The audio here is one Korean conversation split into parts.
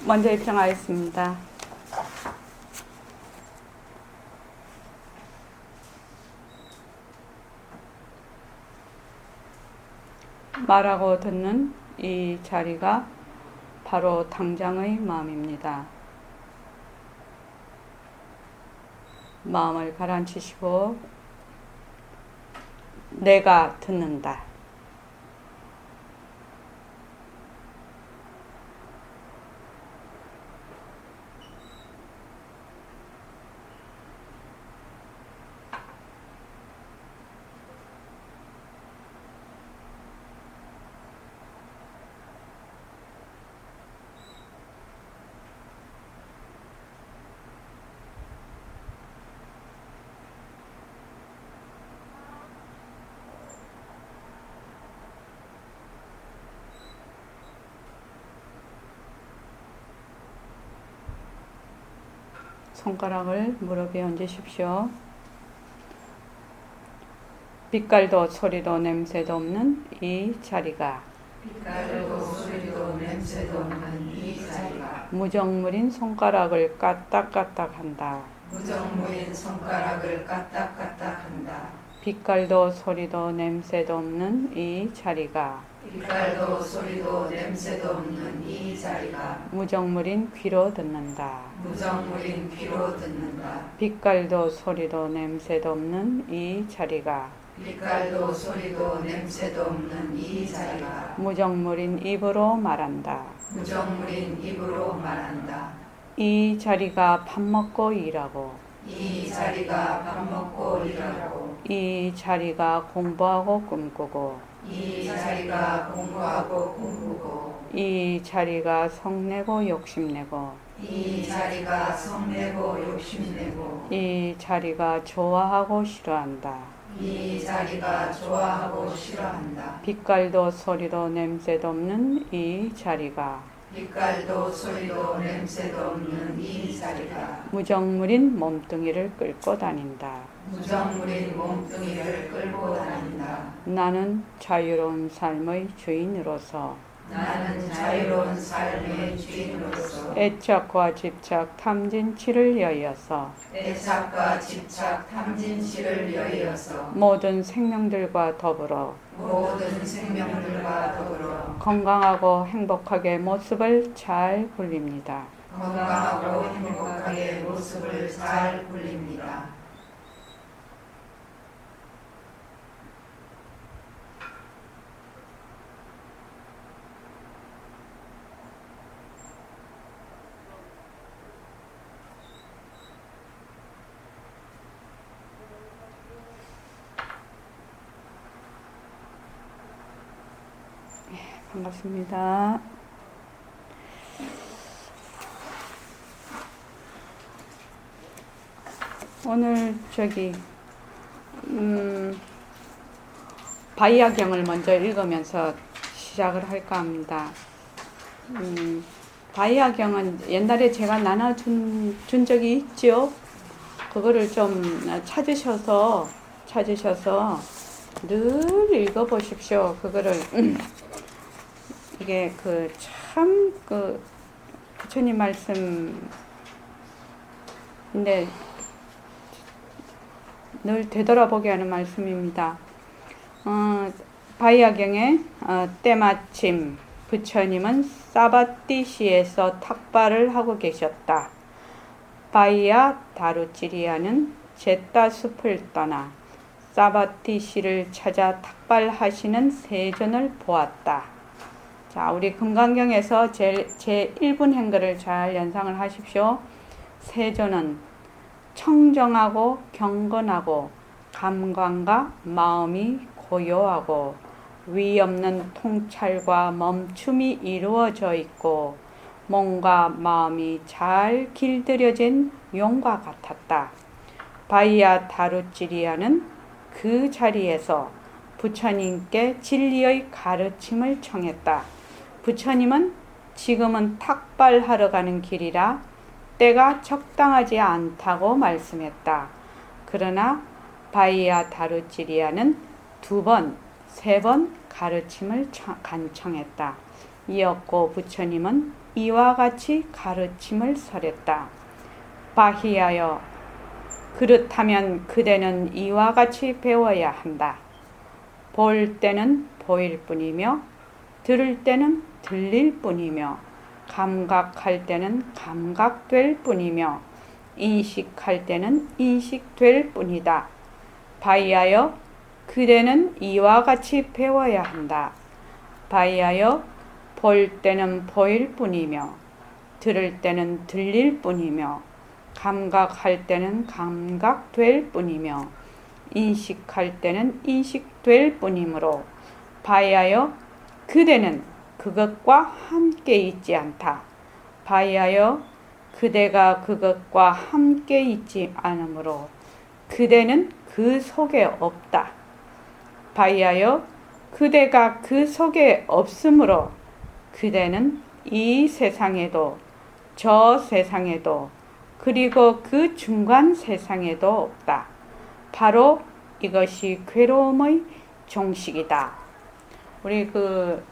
먼저 입장하겠습니다. 말하고 듣는 이 자리가 바로 당장의 마음입니다. 마음을 가라앉히시고 내가 듣는다. 손가락을 무릎에 얹으십시오. 빛깔도 소리도 냄새도 없는 이 자리가 빛깔도 소리도 냄새도 없는 이 자리가 무정물인 손가락을 까딱까딱한다. 무정물인 손가락을 까딱까딱한다. 빛깔도 소리도 냄새도 없는 이 자리가 빛깔도 소리도 냄새도 없는 이 자리가 무정물인 귀로 듣는다. 무정물인 귀로 듣는다. 빛깔도 소리도 냄새도 없는 이 자리가 빛깔도 소리도 냄새도 없는 이 자리가 무정물인 입으로 말한다. 무정물인 입으로 말한다. 이 자리가 밥 먹고 일하고 이 자리가 밥 먹고 일하고 이 자리가 공부하고 꿈꾸고 이 자리가 공부하고 꿈꾸고 이 자리가 성내고 욕심내고 이 자리가 성내고 욕심내고 이 자리가 좋아하고 싫어한다. 이 자리가 좋아하고 싫어한다. 빛깔도 소리도 냄새도 없는 이 자리가 빛깔도 소리도 냄새도 없는 이 자리가 무정물인 몸뚱이를 끌고 다닌다. 무정물인 몸뚱이를 끌고 다닌다. 나는 자유로운 삶의 주인으로서 나는 자유로운 삶의 주인으로서 애착과 집착, 탐진치를 여의어서 애착과 집착, 탐진치를 여의어서 모든 생명들과 더불어 모든 생명들과 더불어 건강하고 행복하게 모습을 잘 굴립니다. 건강하고 행복하게 모습을 잘 굴립니다. 반갑습니다. 오늘 바이아경을 먼저 읽으면서 시작을 할까 합니다. 바이아경은 옛날에 제가 나눠준 적이 있죠. 그거를 좀 찾으셔서 늘 읽어보십시오. 그거를 이게 참 부처님 말씀인데 늘 되돌아보게 하는 말씀입니다. 바이아경에 때마침 부처님은 사바띠시에서 탁발을 하고 계셨다. 바이아 다루찌리아는 제따 숲을 떠나 사바띠시를 찾아 탁발하시는 세존을 보았다. 자, 우리 금강경에서 제 1분 행글을 잘 연상을 하십시오. 세존은 청정하고 경건하고 감관과 마음이 고요하고 위 없는 통찰과 멈춤이 이루어져 있고 몸과 마음이 잘 길들여진 용과 같았다. 바이아 다루찌리아는 그 자리에서 부처님께 진리의 가르침을 청했다. 부처님은 지금은 탁발하러 가는 길이라 때가 적당하지 않다고 말씀했다. 그러나 바이아 다루찌리아는 2번, 3번 가르침을 간청했다. 이었고 부처님은 이와 같이 가르침을 설했다. 바히야여, 그렇다면 그대는 이와 같이 배워야 한다. 볼 때는 보일 뿐이며 들을 때는 들릴 뿐이며 감각할 때는 감각될 뿐이며 인식할 때는 인식될 뿐이다. 바이하여 그대는 이와 같이 배워야 한다. 바이하여 볼 때는 보일 뿐이며 들을 때는 들릴 뿐이며 감각할 때는 감각될 뿐이며 인식할 때는 인식될 뿐이므로 바이하여 그대는 그것과 함께 있지 않다. 바이하여 그대가 그것과 함께 있지 않으므로 그대는 그 속에 없다. 바이하여 그대가 그 속에 없으므로 그대는 이 세상에도 저 세상에도 그리고 그 중간 세상에도 없다. 바로 이것이 괴로움의 종식이다. 우리 그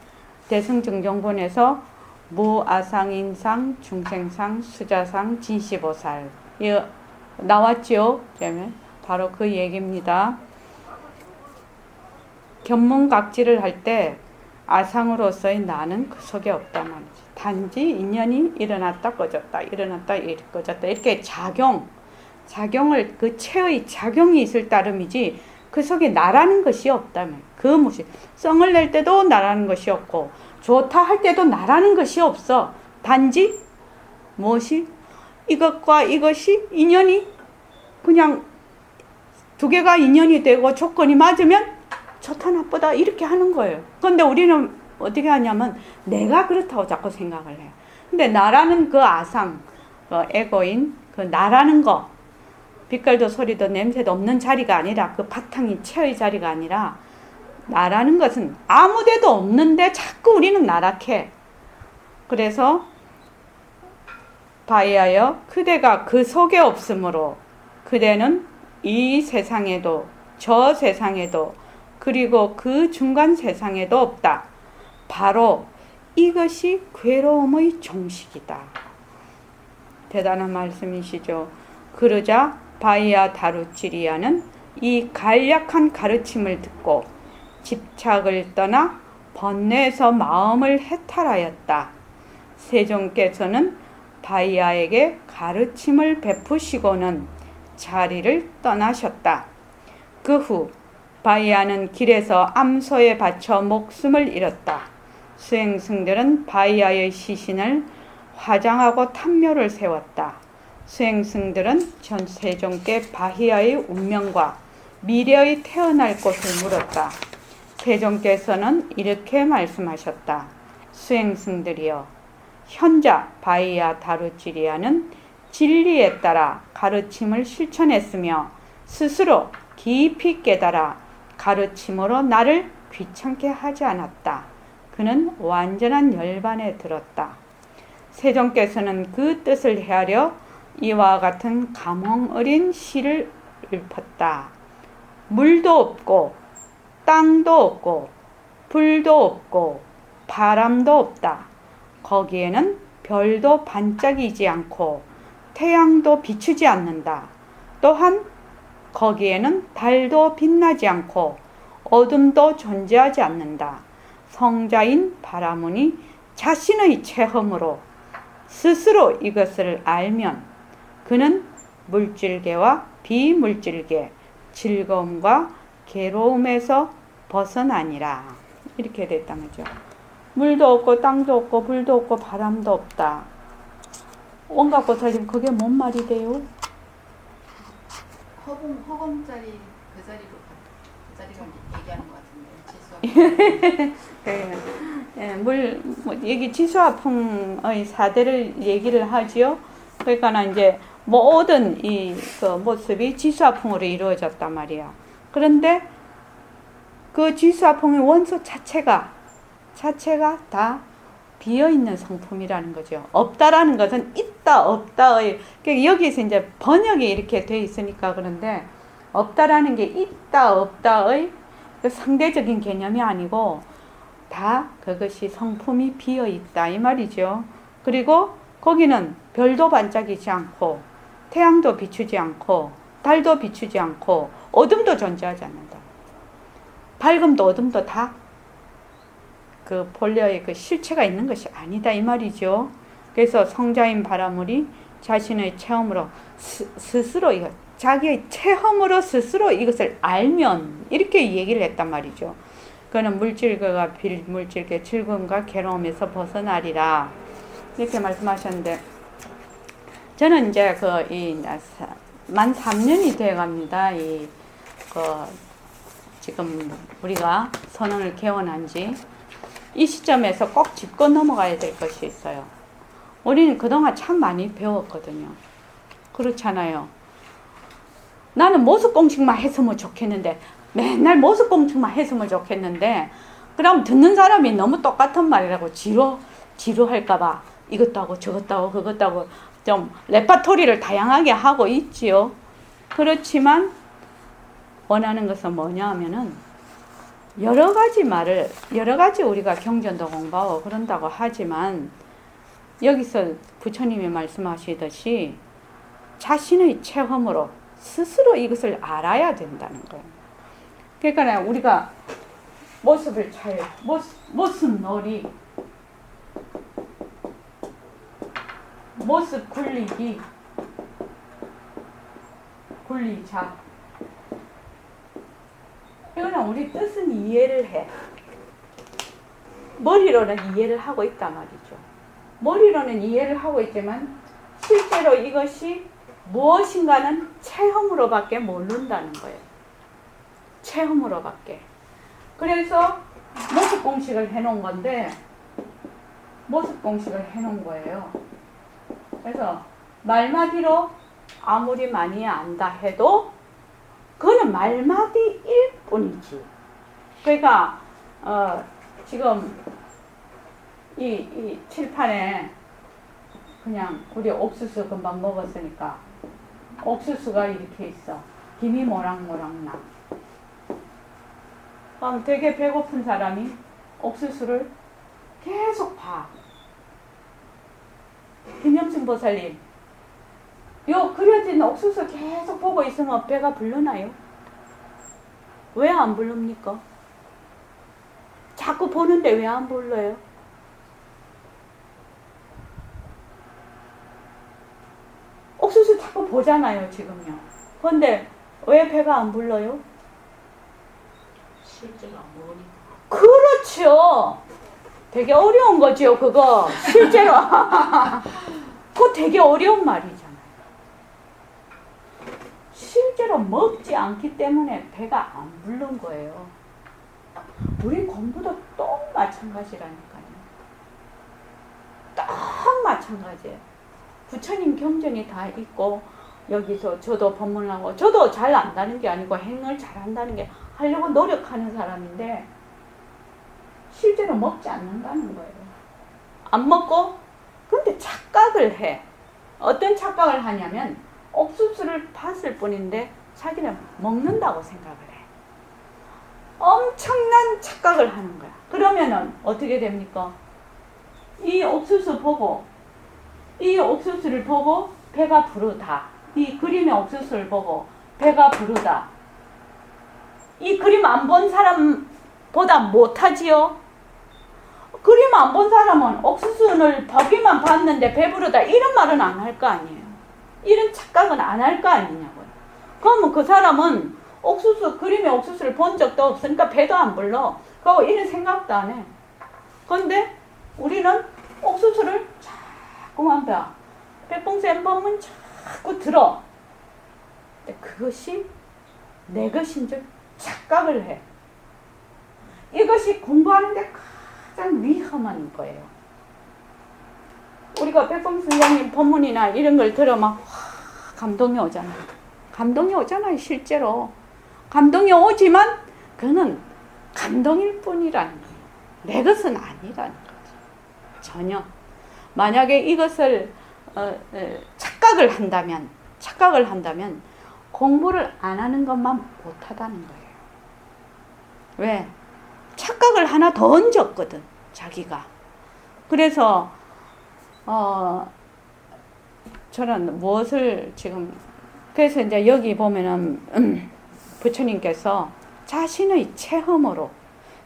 대승증정본에서 무아상인상, 중생상, 수자상, 진시보살 이거 나왔죠? 그러면 바로 그 얘기입니다. 견문각지를 할 때 아상으로서의 나는 그 속에 없단 말이지. 단지 인연이 일어났다 꺼졌다 일어났다 꺼졌다 이렇게 작용을 그 체의 작용이 있을 따름이지 그 속에 나라는 것이 없다면 그 무엇이 성을 낼 때도 나라는 것이 없고 좋다 할 때도 나라는 것이 없어. 단지 무엇이 이것과 이것이 인연이 그냥 두 개가 인연이 되고 조건이 맞으면 좋다 나쁘다 이렇게 하는 거예요. 그런데 우리는 어떻게 하냐면 내가 그렇다고 자꾸 생각을 해요. 근데 나라는 그 아상, 그 에고인, 그 나라는 거 빛깔도 소리도 냄새도 없는 자리가 아니라 그 바탕이 체의 자리가 아니라 나라는 것은 아무데도 없는데 자꾸 우리는 나락해. 그래서 바이하여 그대가 그 속에 없으므로 그대는 이 세상에도 저 세상에도 그리고 그 중간 세상에도 없다. 바로 이것이 괴로움의 종식이다. 대단한 말씀이시죠. 그러자 바이아 다루치리아는 이 간략한 가르침을 듣고 집착을 떠나 번뇌에서 마음을 해탈하였다. 세종께서는 바이아에게 가르침을 베푸시고는 자리를 떠나셨다. 그 후 바이아는 길에서 암소에 바쳐 목숨을 잃었다. 수행승들은 바이아의 시신을 화장하고 탐묘를 세웠다. 수행승들은 전 세종께 바이아의 운명과 미래의 태어날 곳을 물었다. 세종께서는 이렇게 말씀하셨다. 수행승들이여, 현자 바이아 다루치리아는 진리에 따라 가르침을 실천했으며 스스로 깊이 깨달아 가르침으로 나를 귀찮게 하지 않았다. 그는 완전한 열반에 들었다. 세종께서는 그 뜻을 헤아려 이와 같은 감흥 어린 시를 읊었다. 물도 없고 땅도 없고 불도 없고 바람도 없다. 거기에는 별도 반짝이지 않고 태양도 비추지 않는다. 또한 거기에는 달도 빛나지 않고 어둠도 존재하지 않는다. 성자인 바라문이 자신의 체험으로 스스로 이것을 알면 그는 물질계와 비물질계, 즐거움과 괴로움에서 벗어나니라. 이렇게 됐다는 거죠. 물도 없고 땅도 없고 불도 없고 바람도 없다. 온갖 것을 지금 그게 뭔 말이 돼요? 허공짜리 그 자리로 얘기하는 것 같은데. 여기 지수화풍의 사대를 얘기를 하지요. 그러니까 이제 모든 그 모습이 지수화풍으로 이루어졌단 말이야. 그런데 그 지수화풍의 원소 자체가 다 비어있는 성품이라는 거죠. 없다라는 것은 있다 없다의, 여기서 이제 번역이 이렇게 돼 있으니까 그런데 없다라는 게 있다 없다의 상대적인 개념이 아니고 다 그것이 성품이 비어있다 이 말이죠. 그리고 거기는 별도 반짝이지 않고 태양도 비추지 않고 달도 비추지 않고 어둠도 존재하지 않는다. 밝음도 어둠도 다 그 본래의 그 실체가 있는 것이 아니다 이 말이죠. 그래서 성자인 바라물이 자신의 체험으로 스스로 이거 자기의 체험으로 스스로 이것을 알면 이렇게 얘기를 했단 말이죠. 그는 물질과 비물질의 즐거움과 괴로움에서 벗어나리라 이렇게 말씀하셨는데, 저는 이제 만 3년이 돼 갑니다. 지금 우리가 선언을 개원한 지 이 시점에서 꼭 짚고 넘어가야 될 것이 있어요. 우리는 그동안 참 많이 배웠거든요. 그렇잖아요. 나는 모습 공식만 했으면 좋겠는데, 맨날 모습 공식만 했으면 좋겠는데, 그럼 듣는 사람이 너무 똑같은 말이라고 지루할까봐 이것도 하고 저것도 하고 그것도 하고 좀 레파토리를 다양하게 하고 있지요. 그렇지만 원하는 것은 뭐냐 하면은 여러 가지 우리가 경전도 공부하고 그런다고 하지만 여기서 부처님이 말씀하시듯이 자신의 체험으로 스스로 이것을 알아야 된다는 거예요. 그러니까 우리가 모습을 모습놀이, 모습 굴리기, 굴리자, 이거는 우리 뜻은 이해를 해. 머리로는 이해를 하고 있단 말이죠. 머리로는 이해를 하고 있지만 실제로 이것이 무엇인가는 체험으로밖에 모른다는 거예요. 체험으로밖에. 그래서 모습 공식을 해놓은 건데, 모습 공식을 해놓은 거예요. 그래서 말마디로 아무리 많이 안다 해도 그거는 말마디일 뿐이지. 그러니까 지금 이 칠판에 그냥 우리 옥수수 금방 먹었으니까 옥수수가 이렇게 있어. 김이 모락모락 나. 그럼 되게 배고픈 사람이 옥수수를 계속 봐. 김영승 보살님, 요 그려진 옥수수 계속 보고 있으면 배가 부르나요? 왜 안 부릅니까? 자꾸 보는데 왜 안 불러요? 옥수수 자꾸 보잖아요, 지금요. 그런데 왜 배가 안 불러요? 실제로 안 보니까. 그렇죠. 되게 어려운 거죠, 그거. 실제로. 그거 되게 어려운 말이잖아요. 실제로 먹지 않기 때문에 배가 안 부른 거예요. 우리 공부도 또 마찬가지라니까요. 딱 마찬가지예요. 부처님 경전이 다 있고, 여기서 저도 법문하고, 저도 잘 안다는 게 아니고 행을 잘 한다는 게 하려고 노력하는 사람인데 실제로 먹지 않는다는 거예요. 안 먹고 근데 착각을 해. 어떤 착각을 하냐면 옥수수를 봤을 뿐인데 자기는 먹는다고 생각을 해. 엄청난 착각을 하는 거야. 그러면은 어떻게 됩니까? 이 옥수수를 보고 배가 부르다. 이 그림의 옥수수를 보고 배가 부르다. 이 그림 안 본 사람보다 못하지요? 그림 안 본 사람은 옥수수를 보기만 봤는데 배부르다 이런 말은 안 할 거 아니에요. 이런 착각은 안 할 거 아니냐고요. 그러면 그 사람은 그림의 옥수수를 본 적도 없으니까 배도 안 불러. 그리고 이런 생각도 안 해. 그런데 우리는 옥수수를 자꾸만 봐. 백봉쌤 법문 자꾸 들어. 근데 그것이 내 것인 줄 착각을 해. 이것이 공부하는데 가장 위험한 거예요. 우리가 백범 선생님 법문이나 이런 걸 들으면 감동이 오잖아요. 감동이 오잖아요, 실제로. 감동이 오지만 그는 감동일 뿐이라는 거예요. 내 것은 아니라는 거죠. 전혀. 만약에 이것을 착각을 한다면 공부를 안 하는 것만 못하다는 거예요. 왜? 착각을 하나 더 얹었거든, 자기가. 그래서 저는 무엇을 지금, 그래서 이제 여기 보면은 부처님께서 자신의 체험으로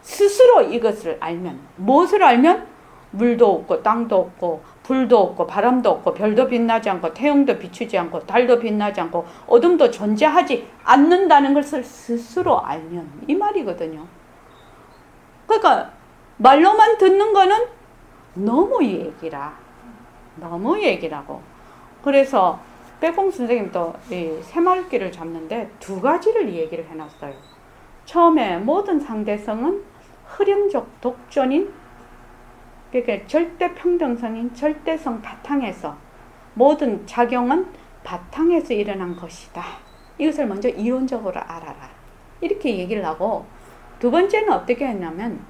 스스로 이것을 알면, 무엇을 알면? 물도 없고 땅도 없고 불도 없고 바람도 없고 별도 빛나지 않고 태양도 비추지 않고 달도 빛나지 않고 어둠도 존재하지 않는다는 것을 스스로 알면, 이 말이거든요. 그러니까 말로만 듣는 거는 너무 얘기라고. 그래서 빼공 선생님도 이 새마을길을 잡는데 두 가지를 얘기를 해놨어요. 처음에 모든 상대성은 흐름적 독존인, 그러니까 절대 평등성인 절대성 바탕에서, 모든 작용은 바탕에서 일어난 것이다. 이것을 먼저 이론적으로 알아라. 이렇게 얘기를 하고, 두 번째는 어떻게 했냐면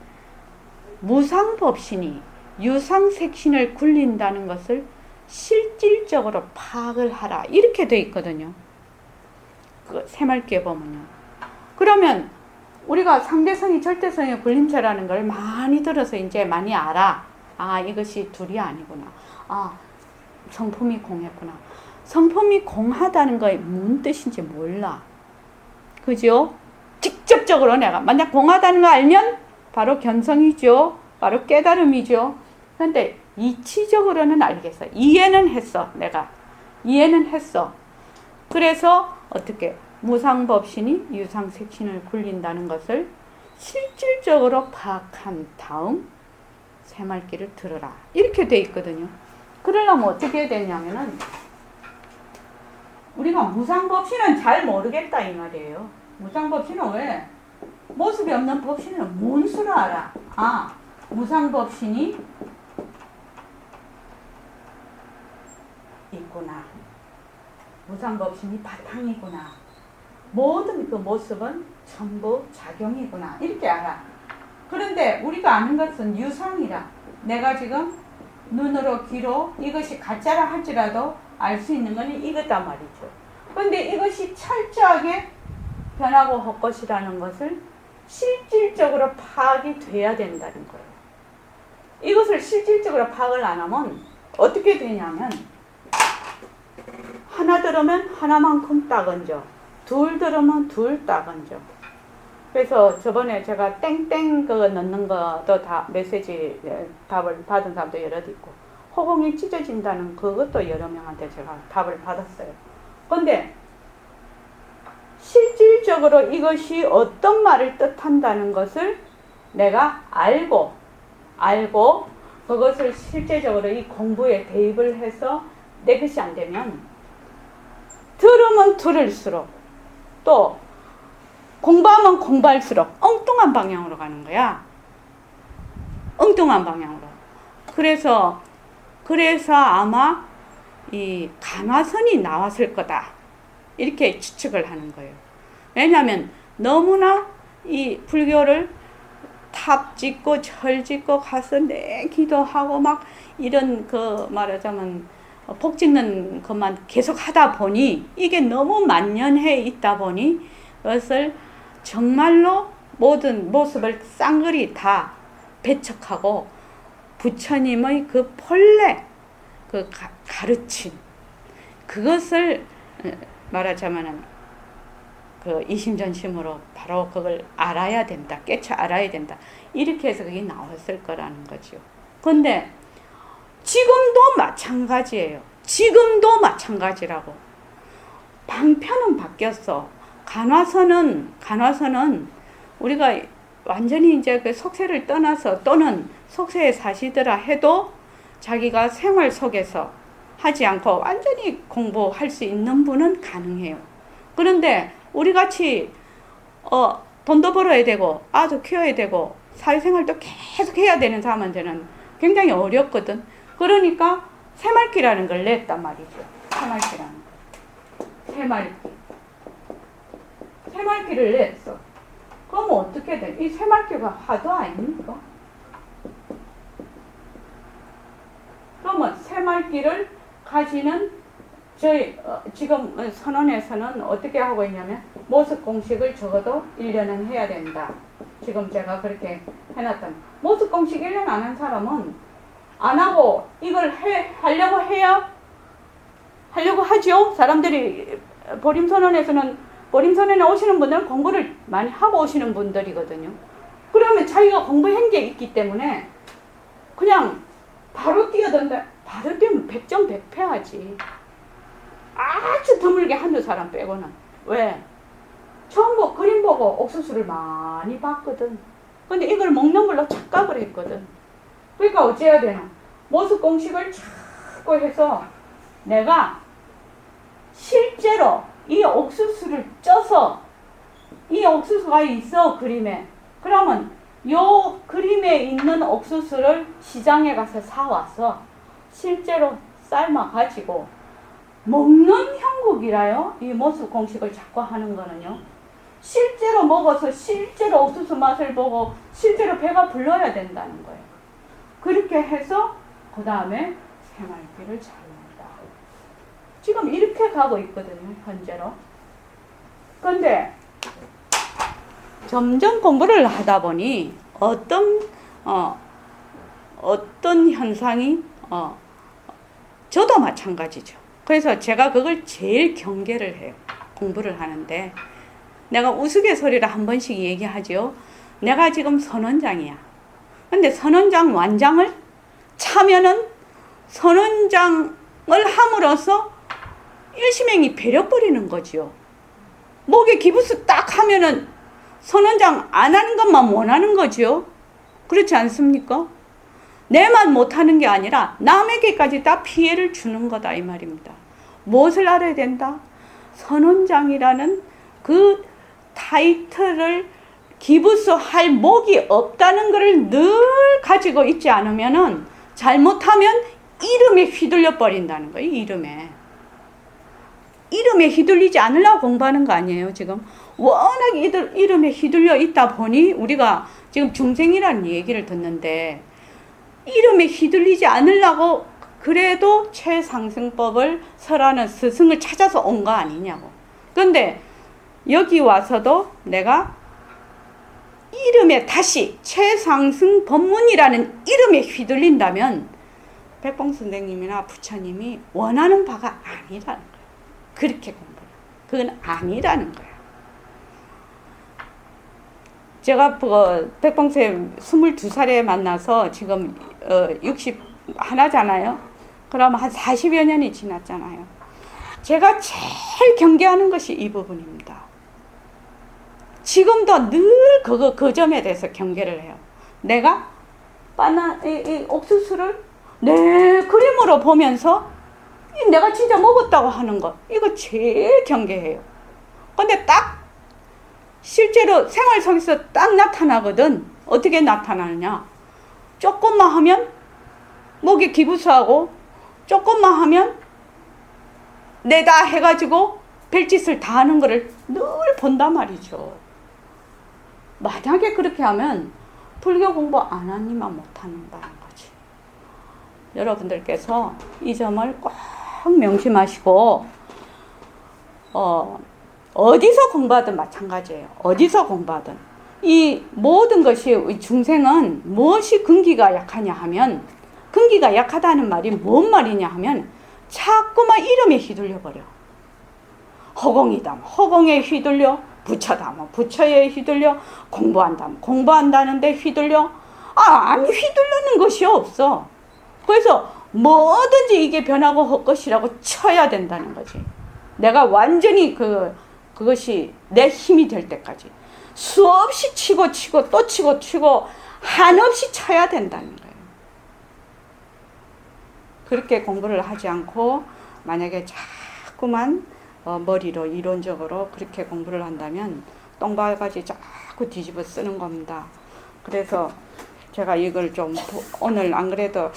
무상법신이 유상색신을 굴린다는 것을 실질적으로 파악을 하라. 이렇게 돼 있거든요. 그 새마을기에 보면요. 그러면 우리가 상대성이 절대성의 굴림체라는 걸 많이 들어서 이제 많이 알아. 아, 이것이 둘이 아니구나. 아, 성품이 공했구나. 성품이 공하다는 거의 무슨 뜻인지 몰라. 그죠? 직접적으로 내가 만약 공하다는 거 알면 바로 견성이죠. 바로 깨달음이죠. 그런데 이치적으로는 알겠어. 이해는 했어. 내가 이해는 했어. 그래서 어떻게 무상법신이 유상색신을 굴린다는 것을 실질적으로 파악한 다음 새마을길을 들어라. 이렇게 돼 있거든요. 그러려면 어떻게 해야 되냐면은, 우리가 무상법신은 잘 모르겠다 이 말이에요. 무상법신은 왜? 모습이 없는 법신은 뭔 수를 알아? 아, 무상법신이 있구나. 무상법신이 바탕이구나. 모든 그 모습은 전부 작용이구나. 이렇게 알아. 그런데 우리가 아는 것은 유상이라. 내가 지금 눈으로 귀로 이것이 가짜라 할지라도 알 수 있는 건 이거단 말이죠. 그런데 이것이 철저하게 변하고 헛것이라는 것을 실질적으로 파악이 돼야 된다는 거예요. 이것을 실질적으로 파악을 안 하면 어떻게 되냐면, 하나 들으면 하나만큼 딱 얹어, 둘 들으면 둘 딱 얹어. 그래서 저번에 제가 땡땡 그거 넣는 것도 다 메시지 답을 받은 사람도 여럿 있고, 허공이 찢어진다는 그것도 여러 명한테 제가 답을 받았어요. 그런데 실질적으로 이것이 어떤 말을 뜻한다는 것을 내가 알고 그것을 실제적으로 이 공부에 대입을 해서 내 것이 안 되면, 들으면 들을수록 또 공부하면 공부할수록 엉뚱한 방향으로 가는 거야. 엉뚱한 방향으로. 그래서 아마 이 간화선이 나왔을 거다. 이렇게 추측을 하는 거예요. 왜냐하면 너무나 이 불교를 탑 짓고 절 짓고 가서 내 기도하고 막 이런 그 말하자면 복 짓는 것만 계속 하다 보니, 이게 너무 만연해 있다 보니 그것을 정말로 모든 모습을 쌍그리 다 배척하고 부처님의 그 본래 그 가르침, 그것을 말하자면은 그 이심전심으로 바로 그걸 알아야 된다, 깨쳐 알아야 된다, 이렇게 해서 그게 나왔을 거라는 거죠. 근데 지금도 마찬가지예요. 지금도 마찬가지라고. 방편은 바뀌었어. 간화선은 우리가 완전히 이제 그 속세를 떠나서, 또는 속세에 사시더라 해도 자기가 생활 속에서 하지 않고 완전히 공부할 수 있는 분은 가능해요. 그런데 우리 같이 돈도 벌어야 되고 아도 키워야 되고 사회생활도 계속 해야 되는 사람한테는 굉장히 어렵거든. 그러니까 새마을기라는 걸 냈단 말이죠. 새마을기라는 거. 새마을기를 냈어. 그럼 어떻게 돼? 이 새마을기가 화두 아닙니까? 그러면 새마을기를 가지는 저희 지금 선언에서는 어떻게 하고 있냐면 모습 공식을 적어도 1년은 해야 된다. 지금 제가 그렇게 해놨던 모습 공식 1년 안 한 사람은 안 하고 이걸 하려고 해야 하려고 하죠. 사람들이 보림선언에서는 보림선언에 오시는 분들은 공부를 많이 하고 오시는 분들이거든요. 그러면 자기가 공부한 게 있기 때문에 그냥 바로 뛰어든다. 바로 뛰면 100점 100패하지. 아주 드물게 한두 사람 빼고는. 왜? 처음 그림 보고 옥수수를 많이 봤거든. 근데 이걸 먹는 걸로 착각을 했거든. 그러니까 어찌해야 되나? 모습 공식을 자꾸 해서 내가 실제로 이 옥수수를 쪄서 이 옥수수가 있어 그림에. 그러면 요 그림에 있는 옥수수를 시장에 가서 사와서 실제로 삶아가지고 먹는 형국이라요. 이 모습 공식을 자꾸 하는 거는요. 실제로 먹어서 실제로 옥수수 맛을 보고 실제로 배가 불러야 된다는 거예요. 그렇게 해서 그 다음에 생활비를 차립니다. 지금 이렇게 가고 있거든요. 현재로. 근데 점점 공부를 하다 보니 어떤 현상이 저도 마찬가지죠. 그래서 제가 그걸 제일 경계를 해요. 공부를 하는데 내가 우스갯소리를 한 번씩 얘기하죠. 내가 지금 선원장이야. 근데 선원장 완장을 차면은 선원장을 함으로써 일심행이 배려버리는 거지요. 목에 기부스 딱 하면은 선원장 안 하는 것만 원하는 거지요. 그렇지 않습니까? 내만 못하는 게 아니라 남에게까지 다 피해를 주는 거다 이 말입니다. 무엇을 알아야 된다? 선원장이라는 그 타이틀을 기부스 할 목이 없다는 것을 늘 가지고 있지 않으면은 잘못하면 이름에 휘둘려 버린다는 거예요. 이름에 휘둘리지 않으려고 공부하는 거 아니에요. 지금 워낙 이름에 휘둘려 있다 보니 우리가 지금 중생이라는 얘기를 듣는데 이름에 휘둘리지 않으려고 그래도 최상승법을 설하는 스승을 찾아서 온 거 아니냐고. 그런데 여기 와서도 내가 이름에 다시 최상승 법문이라는 이름에 휘둘린다면 백봉 선생님이나 부처님이 원하는 바가 아니라는 거예요. 그렇게 공부를. 그건 아니라는 거예요. 제가 백봉 선생님 22살에 만나서 지금 61잖아요. 그럼 한 40여 년이 지났잖아요. 제가 제일 경계하는 것이 이 부분입니다. 지금도 늘 그 점에 대해서 경계를 해요. 내가 이 옥수수를 내 그림으로 보면서 내가 진짜 먹었다고 하는 거, 이거 제일 경계해요. 근데 딱 실제로 생활 속에서 딱 나타나거든. 어떻게 나타나느냐? 조금만 하면 목에 기부스하고 조금만 하면 내다 해가지고 별짓을 다 하는 거를 늘 본단 말이죠. 만약에 그렇게 하면 불교 공부 안 하니만 못한다는 거지. 여러분들께서 이 점을 꼭 명심하시고 어디서 공부하든 마찬가지예요. 어디서 공부하든 이 모든 것이 중생은 무엇이 근기가 약하냐 하면, 근기가 약하다는 말이 뭔 말이냐 하면 자꾸만 이름에 휘둘려 버려. 허공이다 허공에 휘둘려, 부처다 부처에 휘둘려, 공부한다 공부한다는데 휘둘려. 아니 휘둘리는 것이 없어. 그래서 뭐든지 이게 변하고 헛것이라고 쳐야 된다는 거지. 내가 완전히 그것이 내 힘이 될 때까지 수없이 치고 또 치고 한없이 쳐야 된다는 거예요. 그렇게 공부를 하지 않고 만약에 자꾸만 머리로 이론적으로 그렇게 공부를 한다면 똥바가지 자꾸 뒤집어 쓰는 겁니다. 그래서 제가 이걸 좀 오늘 안 그래도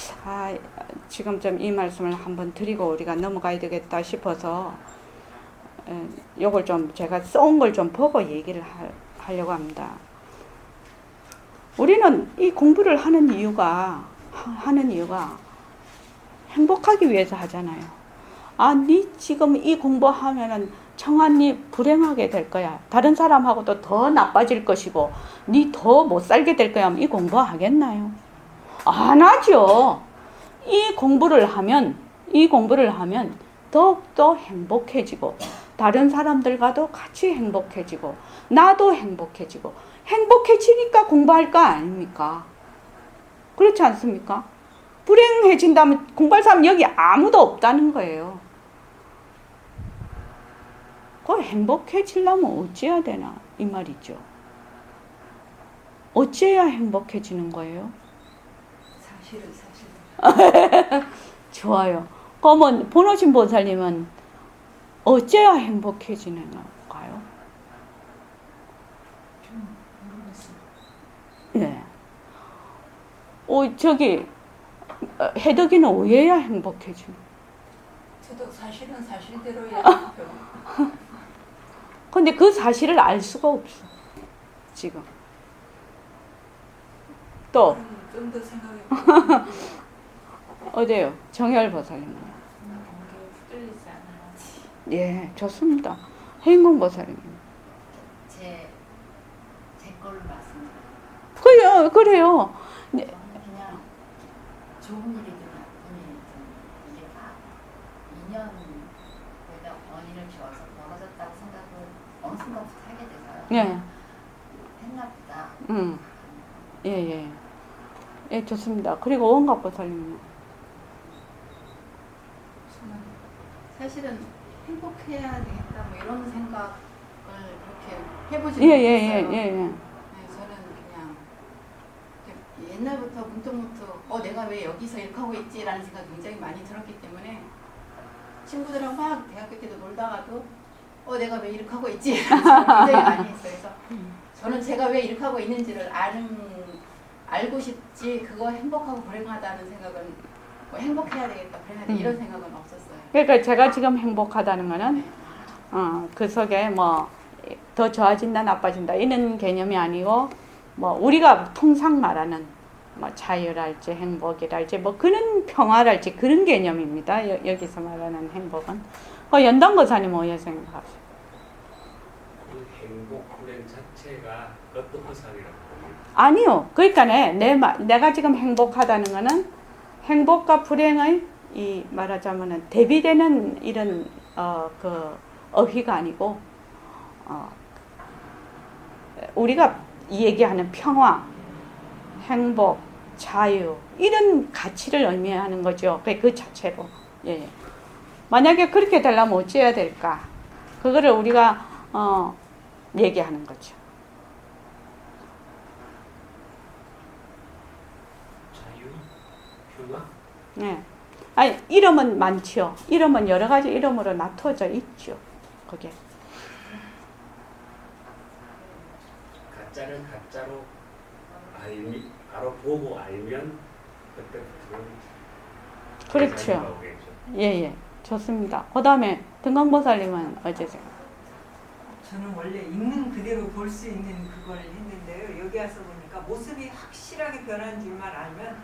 지금 좀 이 말씀을 한번 드리고 우리가 넘어가야 되겠다 싶어서 요걸 좀 제가 써온 걸 좀 보고 얘기를 하려고 합니다. 우리는 이 공부를 하는 이유가 행복하기 위해서 하잖아요. 아, 니 지금 이 공부하면은 청한니 불행하게 될 거야. 다른 사람하고도 더 나빠질 것이고, 니 더 못 살게 될 거야. 하면 이 공부 하겠나요? 안 하죠. 이 공부를 하면 더욱더 행복해지고, 다른 사람들과도 같이 행복해지고, 나도 행복해지고, 행복해지니까 공부할 거 아닙니까? 그렇지 않습니까? 불행해진다면 공부할 사람 여기 아무도 없다는 거예요. 그 행복해지려면 어찌해야 되나 이 말이죠. 어찌해야 행복해지는 거예요? 사실은. 좋아요. 그러면 보노신 보살님은 어째야 행복해지는가요? 좀 모르겠어요. 네. 저기 해덕이는 왜 해야 행복해지는? 저도 사실은 사실대로 해야죠. 근데 그 사실을 알 수가 없어. 지금. 또 좀 더 생각해보면 어디요? 정열 보살님. 공개 휘둘리지 않아야지. 예, 좋습니다. 행공 보살님. 제 걸로 봤습니다. 그래요. 네. 저는 그냥 좋은 일이든 나쁜 일이든 이게 다 인연 내가 원인을 주어서 벌어졌다고 생각을 어느 순간부터 하게 돼서요. 예. 했나 보다. 예. 예, 좋습니다. 그리고 원각 보살님. 사실은 행복해야 되겠다 뭐 이런 생각을 그렇게 해보지 못했어요. 예. 네, 저는 그냥 옛날부터 문득문득 내가 왜 여기서 이렇게 하고 있지라는 생각이 굉장히 많이 들었기 때문에 친구들하고 막 대학교 때도 놀다가도 내가 왜 이렇게 하고 있지 라는 생각이 굉장히 많이 했어요. 그래서 저는 제가 왜 이렇게 하고 있는지를 알고 싶지 그거 행복하고 불행하다는 생각은 뭐 행복해야 되겠다 불행하다 이런 생각은 없었어요. 그러니까 제가 지금 행복하다는 거는 그 속에 뭐 더 좋아진다 나빠진다 이런 개념이 아니고 뭐 우리가 통상 말하는 뭐 자유랄지 행복이랄지 뭐 그런 평화랄지 그런 개념입니다. 여기서 말하는 행복은. 연당 거사님 어떻게 생각하세요? 그 행복 불행 자체가 어떤 거상이라고 봅니까? 아니요. 그러니까 내가 지금 행복하다는 거는 행복과 불행의 이 말하자면은 대비되는 이런 그 어휘가 아니고 우리가 얘기하는 평화, 행복, 자유 이런 가치를 의미하는 거죠. 그 자체로. 예. 만약에 그렇게 되려면 어찌해야 될까? 그거를 우리가 얘기하는 거죠. 자유, 평화, 네. 아니, 이름은 많지요. 이름은 여러 가지 이름으로 나누어져 있죠. 그게. 가짜를 가짜로 알아보고 알면 그때부터는 그렇죠. 자유가 오겠죠. 예. 좋습니다. 그 다음에 등강보살님은 어제세요? 저는 원래 있는 그대로 볼 수 있는 그걸 했는데요. 여기 와서 보니까 모습이 확실하게 변한 줄만 알면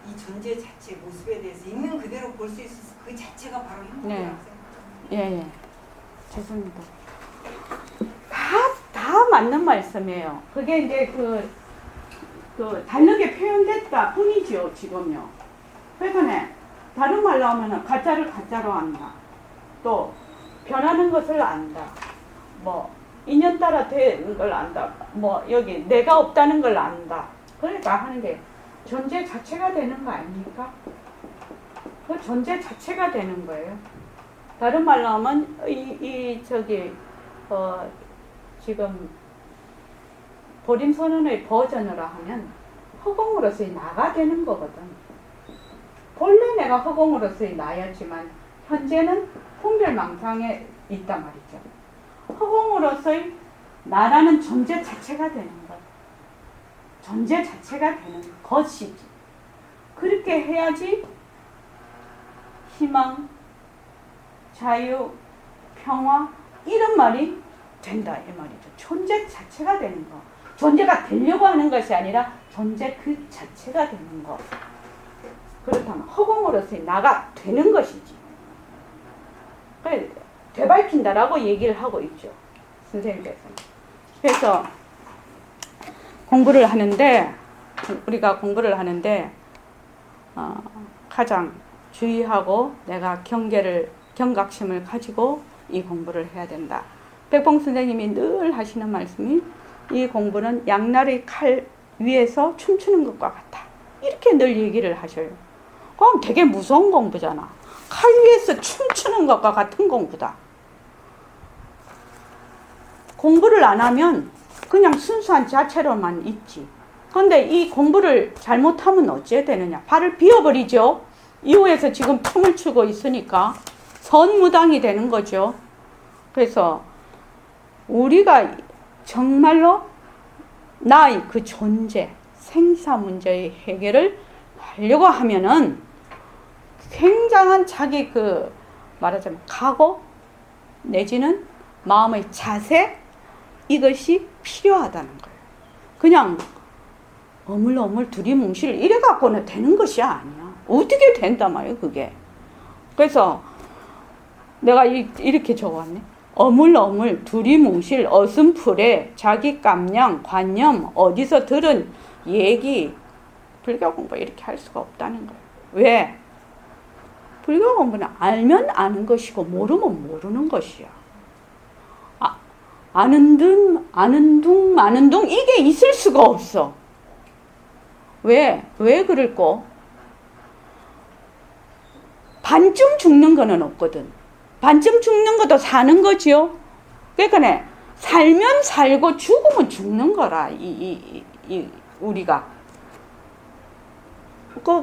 이 존재 자체 모습에 대해서 있는 그대로 볼 수 있어서 그 자체가 바로 행복이라고 생각합니다. 예. 좋습니다. 다 맞는 말씀이에요. 그게 이제 그 다르게 표현됐다 뿐이죠, 지금요. 그러니까 다른 말로 하면은 가짜를 가짜로 안다. 또 변하는 것을 안다. 뭐 인연 따라 되는 걸 안다. 뭐 여기 내가 없다는 걸 안다. 그러니까 하는 게 존재 자체가 되는 거 아닙니까? 그 존재 자체가 되는 거예요. 다른 말로 하면 지금 보림선언의 버전으로 하면 허공으로서의 나가 되는 거거든. 본래 내가 허공으로서의 나였지만 현재는 풍별망상에 있단 말이죠. 허공으로서의 나라는 존재 자체가 되는 것. 존재 자체가 되는 것이지. 그렇게 해야지 희망, 자유, 평화 이런 말이 된다 이 말이죠. 존재 자체가 되는 거. 존재가 되려고 하는 것이 아니라 존재 그 자체가 되는 거. 그렇다면 허공으로서의 나가 되는 것이지. 되밟힌다라고 얘기를 하고 있죠. 선생님께서는. 그래서 우리가 공부를 하는데 가장 주의하고 내가 경각심을 가지고 이 공부를 해야 된다. 백봉 선생님이 늘 하시는 말씀이 이 공부는 양날의 칼 위에서 춤추는 것과 같다. 이렇게 늘 얘기를 하셔요. 그럼 되게 무서운 공부잖아. 칼 위에서 춤추는 것과 같은 공부다. 공부를 안 하면 그냥 순수한 자체로만 있지. 그런데 이 공부를 잘못하면 어찌해야 되느냐. 발을 비워버리죠. 이후에서 지금 춤을 추고 있으니까 선무당이 되는 거죠. 그래서 우리가 정말로 나의 그 존재, 생사 문제의 해결을 하려고 하면은 굉장한 자기 말하자면 각오 내지는 마음의 자세, 이것이 필요하다는 거예요. 그냥 어물어물 두리뭉실 이래 갖고는 되는 것이 아니야. 어떻게 된단 말이에요, 그게. 그래서 내가 이렇게 적어왔네. 어물어물 두리뭉실 어슴풀에 자기 깜냥 관념 어디서 들은 얘기 불교 공부 이렇게 할 수가 없다는 거예요. 왜? 불교 공부는 알면 아는 것이고 모르면 모르는 것이야. 아는 둥 이게 있을 수가 없어. 왜 그럴꼬? 반쯤 죽는 거는 없거든. 반쯤 죽는 것도 사는 거지요. 그러니까 살면 살고 죽으면 죽는 거라. 우리가.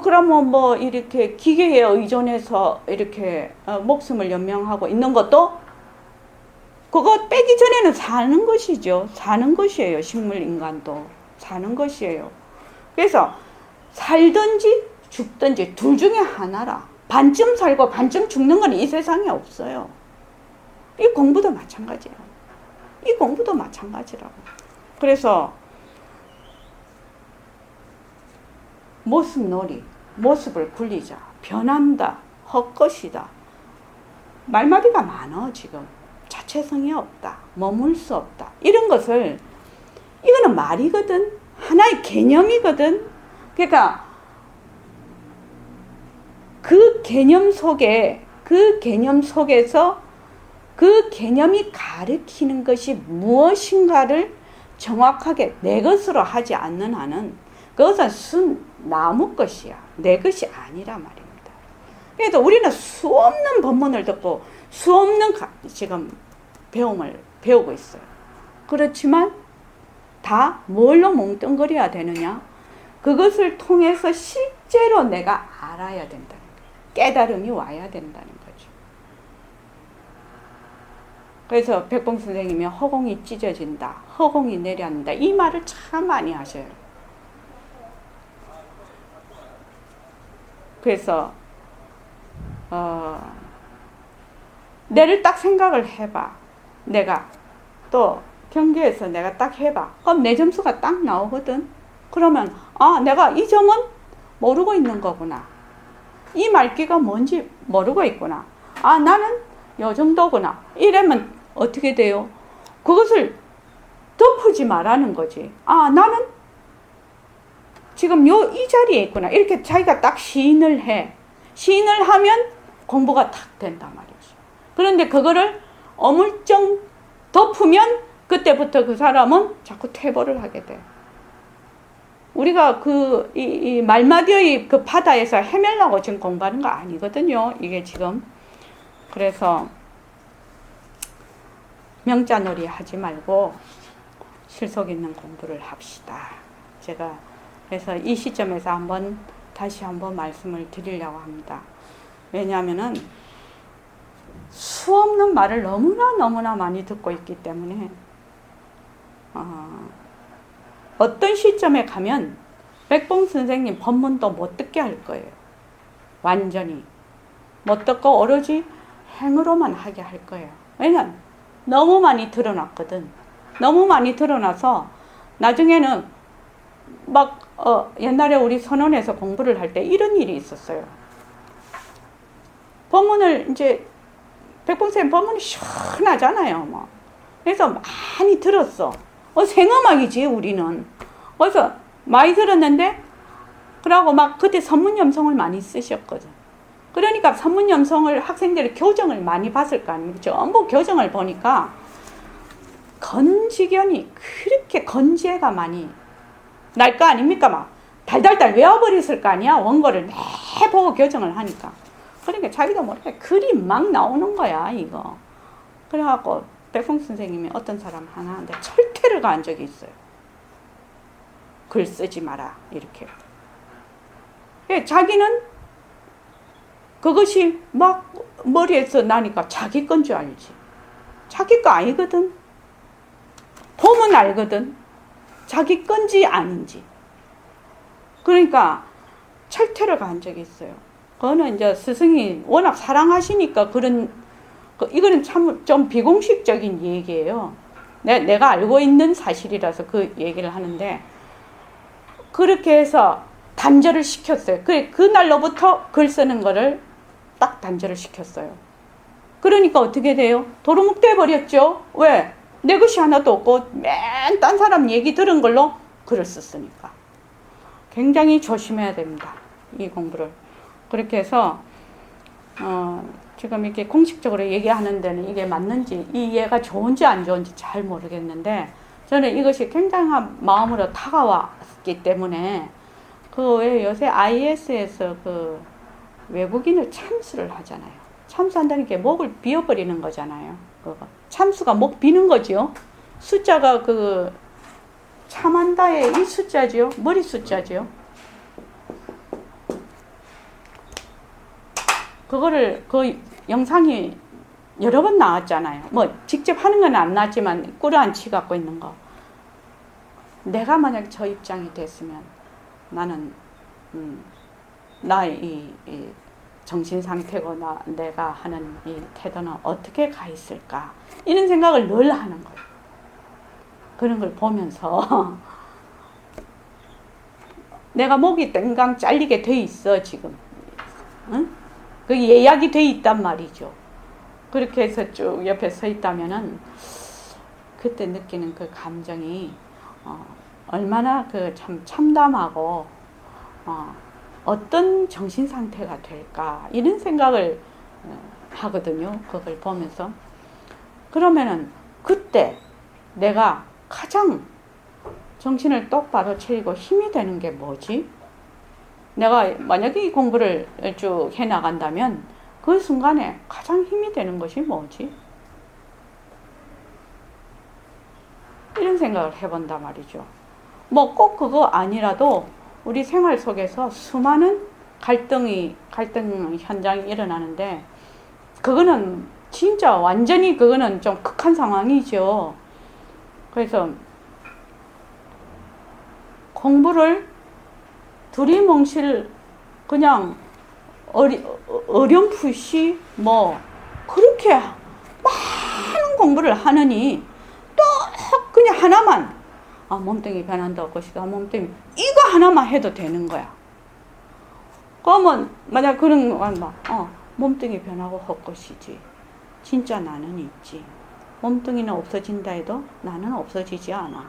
그러면 뭐 이렇게 기계에 의존해서 이렇게 목숨을 연명하고 있는 것도 그거 빼기 전에는 사는 것이죠. 사는 것이에요. 식물 인간도 사는 것이에요. 그래서 살든지 죽든지 둘 중에 하나라. 반쯤 살고 반쯤 죽는 건 이 세상에 없어요. 이 공부도 마찬가지예요. 이 공부도 마찬가지라고. 그래서 모습놀이, 모습을 굴리자, 변한다, 헛것이다. 말마디가 많아 지금. 자체성이 없다, 머물 수 없다. 이런 것을 이거는 말이거든. 하나의 개념이거든. 그러니까 그 개념 속에서 그 개념이 가리키는 것이 무엇인가를 정확하게 내 것으로 하지 않는 한은 그것은 순 나무 것이야. 내 것이 아니라 말입니다. 그래서 우리는 수없는 법문을 듣고 수없는 지금 배움을 배우고 있어요. 그렇지만 다 뭘로 뭉뚱그려야 되느냐? 그것을 통해서 실제로 내가 알아야 된다는 거예요. 깨달음이 와야 된다는 거죠. 그래서 백봉 선생님이 허공이 찢어진다, 허공이 내려앉는다 이 말을 참 많이 하셔요. 그래서 내를 딱 생각을 해봐. 내가 또 경계에서 내가 딱 해봐. 그럼 내 점수가 딱 나오거든. 그러면 내가 이 점은 모르고 있는 거구나. 이 말귀가 뭔지 모르고 있구나. 나는 요 정도구나. 이러면 어떻게 돼요? 그것을 덮지 말라는 거지. 나는 지금 이 자리에 있구나. 이렇게 자기가 딱 시인을 해. 시인을 하면 공부가 탁 된단 말이지. 그런데 그거를 어물쩡 덮으면 그때부터 그 사람은 자꾸 퇴보를 하게 돼. 우리가 이 말마디의 그 바다에서 헤매려고 지금 공부하는 거 아니거든요. 이게 지금. 그래서 명자놀이 하지 말고 실속 있는 공부를 합시다. 제가 그래서 이 시점에서 다시 한번 말씀을 드리려고 합니다. 왜냐하면은 수없는 말을 너무나 많이 듣고 있기 때문에 어떤 시점에 가면 백봉 선생님 법문도 못 듣게 할 거예요. 완전히 못 듣고 오로지 행으로만 하게 할 거예요. 왜냐면 너무 많이 드러났거든. 너무 많이 드러나서 나중에는 옛날에 우리 선원에서 공부를 할 때 이런 일이 있었어요. 법문을 이제 백봉쌤 법문이 시원하잖아요. 뭐. 그래서 많이 들었어. 생음악이지 우리는. 그래서 많이 들었는데 그러고 막 그때 선문염성을 많이 쓰셨거든. 그러니까 선문염성을 학생들이 교정을 많이 봤을 거 아닙니까? 전부 교정을 보니까 건지견이 그렇게 건지애가 많이 날 거 아닙니까? 막 달달달 외워버렸을 거 아니야? 원고를 매보고 교정을 하니까. 그러니까 자기도 모르게 글이 막 나오는 거야 이거. 그래갖고 백봉 선생님이 어떤 사람 하나 하는데 철퇴를 가한 적이 있어요. 글 쓰지 마라 이렇게. 자기는 그것이 막 머리에서 나니까 자기 건 줄 알지. 자기 거 아니거든. 보면 알거든. 자기 건지 아닌지. 그러니까 철퇴를 가한 적이 있어요. 그거는 이제 스승이 워낙 사랑하시니까 그런, 이거는 참 좀 비공식적인 얘기예요. 내가 알고 있는 사실이라서 그 얘기를 하는데, 그렇게 해서 단절을 시켰어요. 그날로부터 글 쓰는 거를 딱 단절을 시켰어요. 그러니까 어떻게 돼요? 도루묵 돼버렸죠? 왜? 내 것이 하나도 없고 맨 딴 사람 얘기 들은 걸로 글을 썼으니까. 굉장히 조심해야 됩니다. 이 공부를. 그렇게 해서 지금 이렇게 공식적으로 얘기하는 데는 이게 맞는지, 이 이해가 좋은지 안 좋은지 잘 모르겠는데, 저는 이것이 굉장한 마음으로 다가왔기 때문에, 그 왜 요새 IS에서 그 외국인을 참수를 하잖아요. 참수한다는 게 목을 비워버리는 거잖아요. 그거. 참수가 목 비는 거지요. 숫자가 그 참한다의 이 숫자지요. 머리 숫자지요. 그거를 그 영상이 여러 번 나왔잖아요. 뭐 직접 하는 건 안 나왔지만 꾸려앉히 갖고 있는 거. 내가 만약 저 입장이 됐으면 나는 나의 이 정신 상태고 내가 하는 이 태도는 어떻게 가 있을까, 이런 생각을 늘 하는 거예요. 그런 걸 보면서 내가 목이 땡강 잘리게 돼 있어 지금. 응? 그 예약이 돼 있단 말이죠. 그렇게 해서 쭉 옆에 서 있다면은 그때 느끼는 그 감정이 얼마나 그 참 참담하고 어떤 정신 상태가 될까, 이런 생각을 하거든요. 그걸 보면서. 그러면은 그때 내가 가장 정신을 똑바로 차리고 힘이 되는 게 뭐지? 내가 만약에 이 공부를 쭉 해나간다면 그 순간에 가장 힘이 되는 것이 뭐지? 이런 생각을 해본단 말이죠. 뭐 꼭 그거 아니라도 우리 생활 속에서 수많은 갈등 현장이 일어나는데, 그거는 진짜 완전히 그거는 좀 극한 상황이죠. 그래서 공부를 두리뭉실 그냥 어렴풋이 뭐 그렇게 많은 공부를 하느니 또 그냥 하나만, 몸뚱이 변한다 것이다, 몸뚱이, 이거 하나만 해도 되는 거야. 그러면 만약 그런 건 몸뚱이 변하고 헛것이지, 진짜 나는 있지. 몸뚱이는 없어진다 해도 나는 없어지지 않아.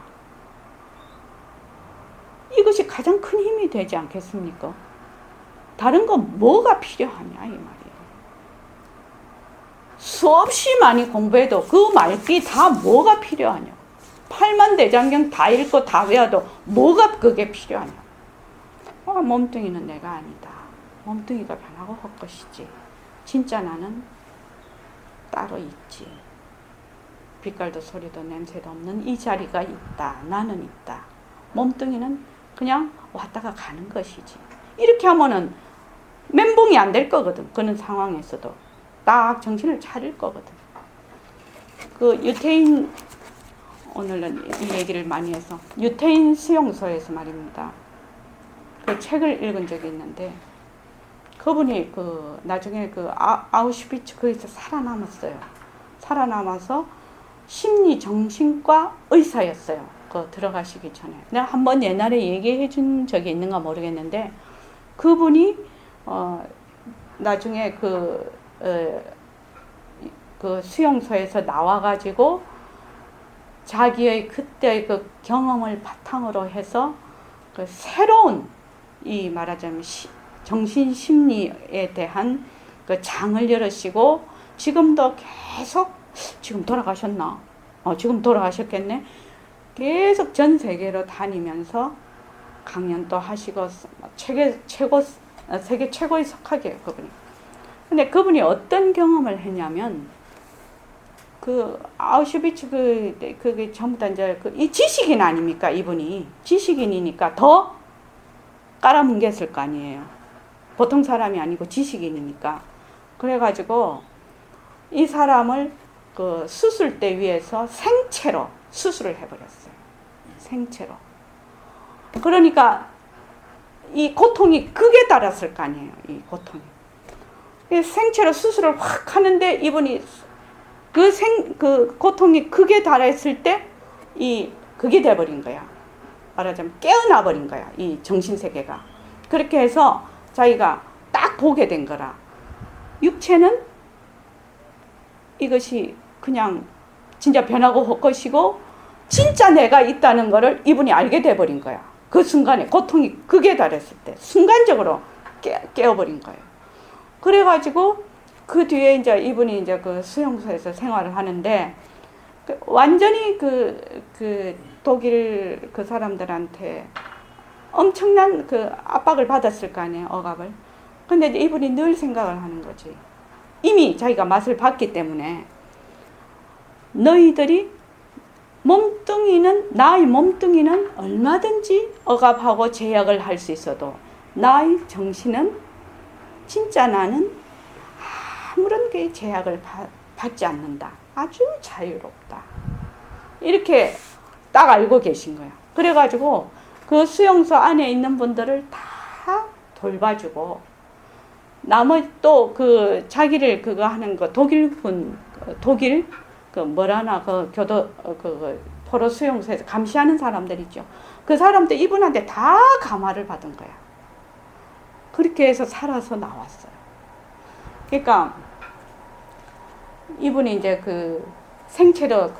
이것이 가장 큰 힘이 되지 않겠습니까? 다른 건 뭐가 필요하냐 이 말이에요. 수없이 많이 공부해도 그 말기 다 뭐가 필요하냐. 8만대장경 다 읽고 다 외워도 뭐가 그게 필요하냐. 몸뚱이는 내가 아니다. 몸뚱이가 변하고 헛것이지. 진짜 나는 따로 있지. 빛깔도 소리도 냄새도 없는 이 자리가 있다. 나는 있다. 몸뚱이는 그냥 왔다가 가는 것이지. 이렇게 하면은 멘붕이 안 될 거거든. 그런 상황에서도 딱 정신을 차릴 거거든. 그 유태인, 오늘은 이 얘기를 많이 해서, 유태인 수용소에서 말입니다. 그 책을 읽은 적이 있는데, 그분이 그 나중에 그 아우슈비츠 거기서 살아남았어요. 살아남아서 심리 정신과 의사였어요. 그 들어가시기 전에. 내가 한번 옛날에 얘기해 준 적이 있는가 모르겠는데, 그분이 나중에 그 수용소에서 나와가지고 자기의 그때의 그 경험을 바탕으로 해서 그 새로운 이 말하자면 정신심리에 대한 그 장을 열으시고 지금도 계속 지금 돌아가셨나? 지금 돌아가셨겠네. 계속 전 세계로 다니면서 강연도 하시고 세계 최고의 석학이에요, 그분이. 근데 그분이 어떤 경험을 했냐면 그 아우슈비츠 그게 전부 다 이제 이 지식인 아닙니까? 이분이 지식인이니까 더 깔아뭉갰을 거 아니에요. 보통 사람이 아니고 지식인이니까. 그래가지고 이 사람을 그 수술대 위에서 생체로 수술을 해버렸어요. 생체로. 그러니까 이 고통이 극에 달았을 거 아니에요. 이 고통이. 생체로 수술을 확 하는데 이분이 그 고통이 극에 달했을 때 그게 돼버린 거야. 말하자면 깨어나 버린 거야. 이 정신세계가. 그렇게 해서 자기가 딱 보게 된 거라. 육체는 이것이 그냥 진짜 변하고 헛것이고 진짜 내가 있다는 거를 이분이 알게 돼버린 거야. 그 순간에 고통이 극에 달했을 때 순간적으로 깨어버린 거예요. 그래가지고 그 뒤에 이제 이분이 이제 그 수용소에서 생활을 하는데 완전히 그 독일 그 사람들한테 엄청난 그 압박을 받았을 거 아니에요, 억압을. 근데 이제 이분이 늘 생각을 하는 거지. 이미 자기가 맛을 봤기 때문에 너희들이 나의 몸뚱이는 얼마든지 억압하고 제약을 할 수 있어도 나의 정신은 진짜 나는 아무런 게 제약을 받지 않는다. 아주 자유롭다. 이렇게 딱 알고 계신 거야. 그래가지고 그 수용소 안에 있는 분들을 다 돌봐주고 나머지 또 그 자기를 그거 하는 거 독일 그 뭐라나 그 교도 그 포로 수용소에서 감시하는 사람들 있죠. 그 사람들 이분한테 다 감화를 받은 거야. 그렇게 해서 살아서 나왔어요. 그러니까 이분이 이제 그 생체로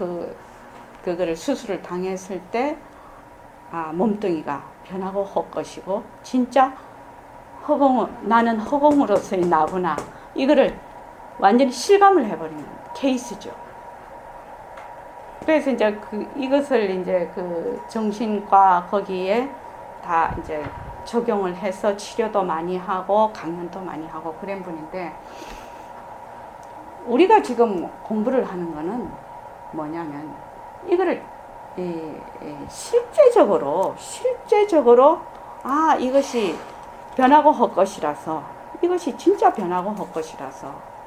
그거를 수술을 당했을 때 몸뚱이가 변하고 헛것이고 진짜 나는 허공으로서의 나구나. 이거를 완전히 실감을 해버리는 케이스죠. 그래서 이제 이것을 이제 그 정신과 거기에 다 이제 적용을 해서 치료도 많이 하고 강연도 많이 하고 그런 분인데 우리가 지금 공부를 하는 거는 뭐냐면 이거를 실제적으로 이것이 변하고 헛것이라서 이것이 진짜 변하고 헛것이라서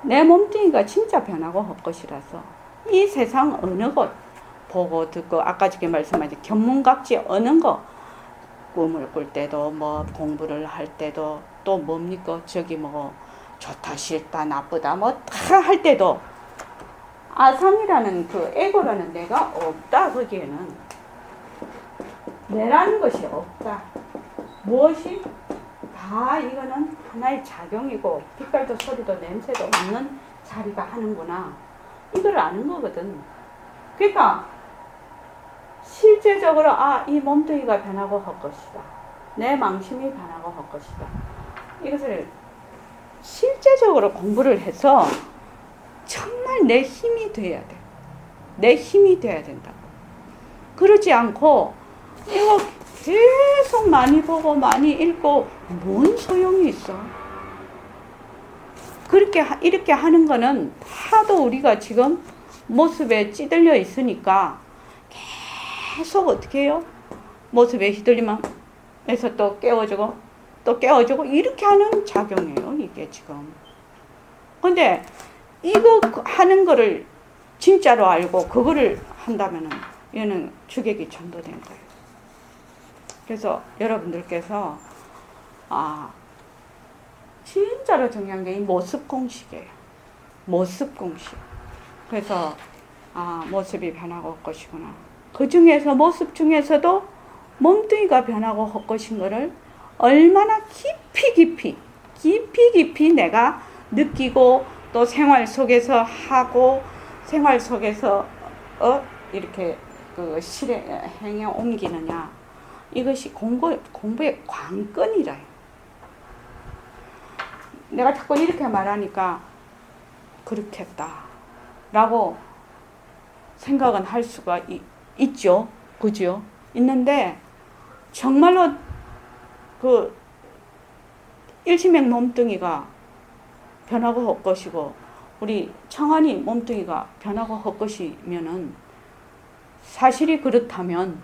내 몸뚱이가 진짜 변하고 헛것이라서 이 세상 어느 곳 보고 듣고 아까 전에 말씀하신 견문각지 어느 거 꿈을 꿀 때도 뭐 공부를 할 때도 또 뭡니까 저기 뭐 좋다 싫다 나쁘다 뭐 다 할 때도 아상이라는 그 에고라는 내가 없다. 거기에는 내라는 것이 없다. 무엇이 다 이거는 하나의 작용이고 빛깔도 소리도 냄새도 없는 자리가 하는구나. 이걸 아는 거거든. 그러니까 실제적으로 이 몸뚱이가 변하고 헛것이다. 내 망심이 변하고 헛것이다. 이것을 실제적으로 공부를 해서 정말 내 힘이 돼야 돼. 내 힘이 돼야 된다고. 그러지 않고 이거 계속 많이 보고 많이 읽고 뭔 소용이 있어? 이렇게 하는 거는 하도 우리가 지금 모습에 찌들려 있으니까 계속 어떻게 해요? 모습에 휘둘리면 해서 또 깨워주고 이렇게 하는 작용이에요. 이게 지금. 근데 이거 하는 거를 진짜로 알고 그거를 한다면은 얘는 주객이 전도된 거예요. 그래서 여러분들께서 진짜로 중요한 게 이 모습 공식이에요. 모습 공식. 그래서 모습이 변하고 헛것이구나. 그 중에서 모습 중에서도 몸뚱이가 변하고 헛것인 거를 얼마나 깊이 내가 느끼고 또 생활 속에서 하고 생활 속에서 이렇게 그 행에 옮기느냐, 이것이 공부의 관건이라. 내가 자꾸 이렇게 말하니까 그렇겠다라고 생각은 할 수가 있죠, 그죠? 있는데 정말로 그 일치맥 몸뚱이가 변하고 헛것이고 우리 청아니 몸뚱이가 변하고 헛것이면은 사실이 그렇다면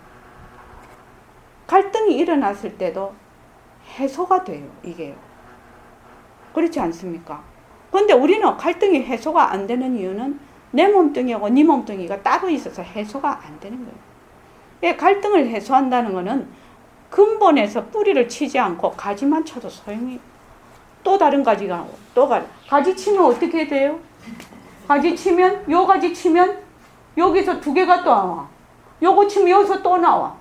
갈등이 일어났을 때도 해소가 돼요, 이게요. 그렇지 않습니까? 근데 우리는 갈등이 해소가 안 되는 이유는 내 몸뚱이하고 네 몸뚱이가 따로 있어서 해소가 안 되는 거예요. 갈등을 해소한다는 거는 근본에서 뿌리를 치지 않고 가지만 쳐도 소용이, 또 다른 가지가 또 가지 치면 어떻게 돼요? 가지 치면 요 가지 치면 여기서 두 개가 또 나와. 요거 치면 여기서 또 나와.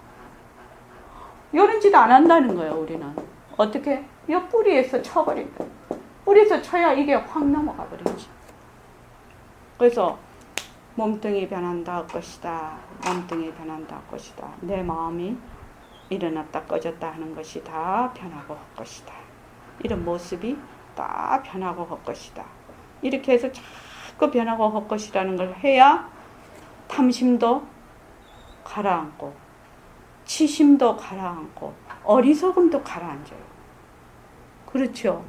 이런 짓 안 한다는 거예요, 우리는. 어떻게? 요 뿌리에서 쳐버린다. 뿌리에서 쳐야 이게 확 넘어가 버리지. 그래서 몸뚱이 변한다 할 것이다. 몸뚱이 변한다 할 것이다. 내 마음이 일어났다 꺼졌다 하는 것이 다 변하고 할 것이다. 이런 모습이 다 변하고 할 것이다. 이렇게 해서 자꾸 변하고 할 것이라는 걸 해야 탐심도 가라앉고 치심도 가라앉고 어리석음도 가라앉아요. 그렇죠?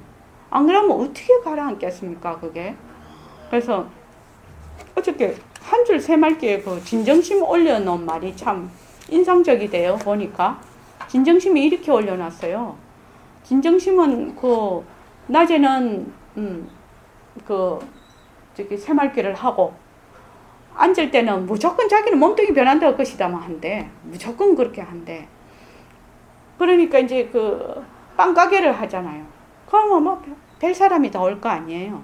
안 그러면 어떻게 가라앉겠습니까, 그게? 그래서 어저께 한 줄 새말기에 그 진정심 올려놓은 말이 참 인상적이돼요, 보니까. 진정심이 이렇게 올려놨어요. 진정심은 그 낮에는 저기 새말기를 하고 앉을 때는 무조건 자기는 몸뚱이 변한다고 것이다만 한대. 무조건 그렇게 한대. 그러니까 이제 그 빵가게를 하잖아요. 그러면 뭐 별 사람이 다 올 거 아니에요.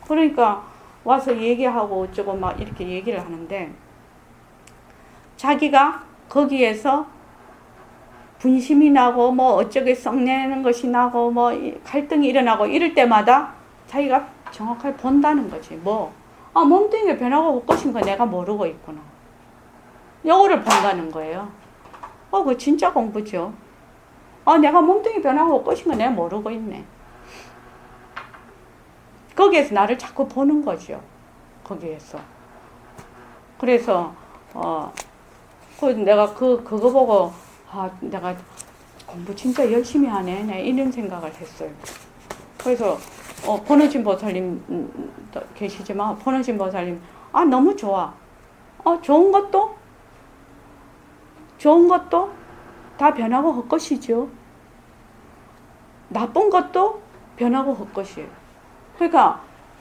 그러니까 와서 얘기하고 어쩌고 막 이렇게 얘기를 하는데 자기가 거기에서 분심이 나고 뭐 어쩌게 썩내는 것이 나고 뭐 갈등이 일어나고 이럴 때마다 자기가 정확하게 본다는 거지. 몸뚱이가 변하고 올 것인 거 내가 모르고 있구나. 요거를 본다는 거예요. 그거 진짜 공부죠. 내가 몸뚱이 변하고 올 것인 거 내가 모르고 있네. 거기에서 나를 자꾸 보는 거죠. 거기에서. 그래서 내가 그거 보고 내가 공부 진짜 열심히 하네. 내 이런 생각을 했어요. 그래서 번호진 보살님 계시지만 번호진 보살님 너무 좋아. 좋은 것도 다 변하고 할 것이죠. 나쁜 것도 변하고 할 것이에요. 그러니까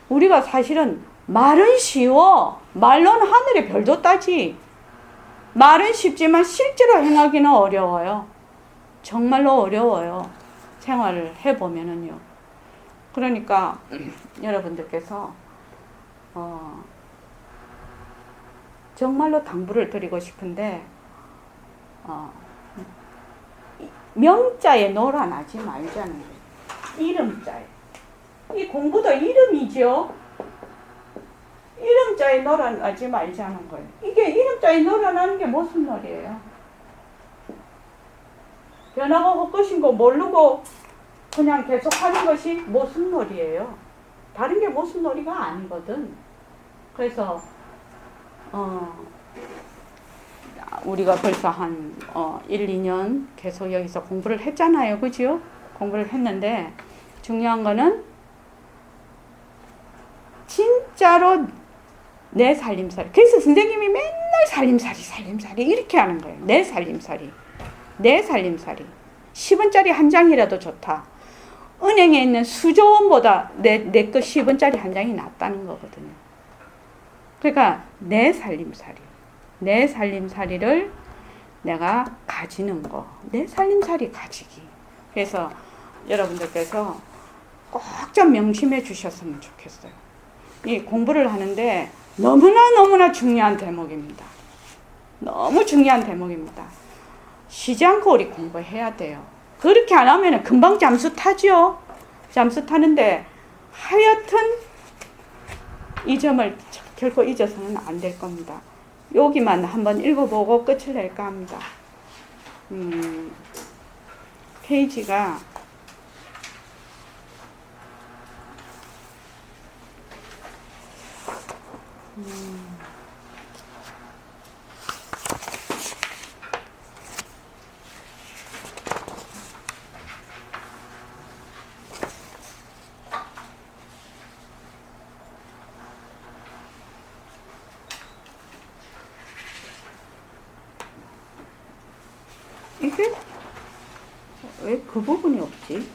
우리가 사실은 말은 쉬워. 말로는 하늘의 별도 따지. 말은 쉽지만 실제로 행하기는 어려워요. 정말로 어려워요. 생활을 해보면은요. 그러니까 여러분들께서 정말로 당부를 드리고 싶은데 명자에 놀아나지 말자는 거예요. 이름자에. 이 공부도 이름이죠. 이름자에 놀아나지 말자는 거예요. 이게 이름자에 놀아나는 게 무슨 말이에요? 변하고 헛것인 거 모르고 그냥 계속 하는 것이 무슨 놀이에요? 다른 게 무슨 놀이가 아니거든. 그래서 우리가 벌써 한 1, 2년 계속 여기서 공부를 했잖아요. 그죠? 공부를 했는데 중요한 거는 진짜로 내 살림살이. 그래서 선생님이 맨날 살림살이 이렇게 하는 거예요. 내 살림살이. 10원짜리 한 장이라도 좋다. 은행에 있는 수조원보다 내 거 10원짜리 한 장이 낫다는 거거든요. 그러니까 내 살림살이를 내가 가지는 거. 내 살림살이 가지기. 그래서 여러분들께서 꼭 좀 명심해 주셨으면 좋겠어요. 이 공부를 하는데 너무나 중요한 대목입니다. 너무 중요한 대목입니다. 쉬지 않고 우리 공부해야 돼요. 그렇게 안 하면 금방 잠수 타죠. 잠수 타는데 하여튼 이 점을 결코 잊어서는 안 될 겁니다. 여기만 한번 읽어보고 끝을 낼까 합니다. 페이지가 이게 왜 그 부분이 없지?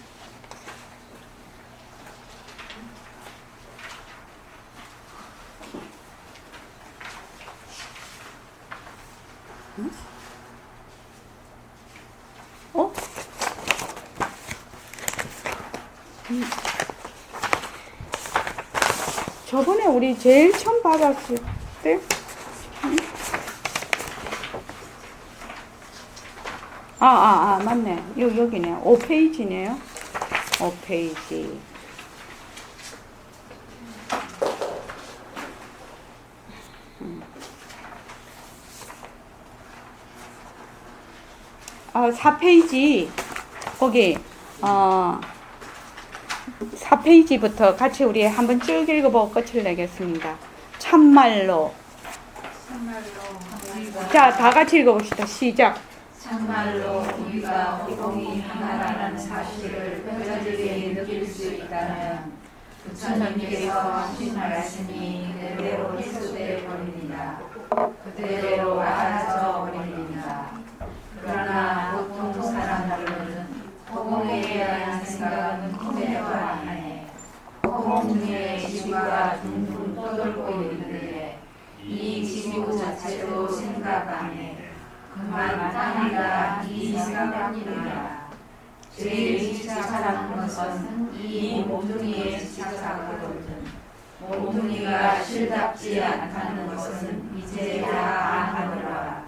응? 어? 저번에 우리 제일 처음 받았을 때 맞네. 여기네. 5페이지네요. 5페이지. 아, 4페이지. 거기, 4페이지부터 같이 우리 한번 쭉 읽어보고 끝을 내겠습니다. 참말로. 자, 다 같이 읽어봅시다. 시작. 참말로 우리가 호공이 하나라는 사실을 뼈저리게 느낄 수 있다면 부처님께서 하신 말씀이 그대로 해소되어 버립니다. 그대로 알아져 버립니다. 그러나 보통 사람들은 호공에 대한 생각은 꿈에도 안 해. 호공 중에 지구가 둥둥 떠돌고 있는데 이 지구 자체도 생각 안 해. 그만 땅이가 이 생각뿐이다. 제일 집착하는 것은 이 몸뚱이에 집착하거든. 몸뚱이가 실답지 않다는 것은 이제야 아노라.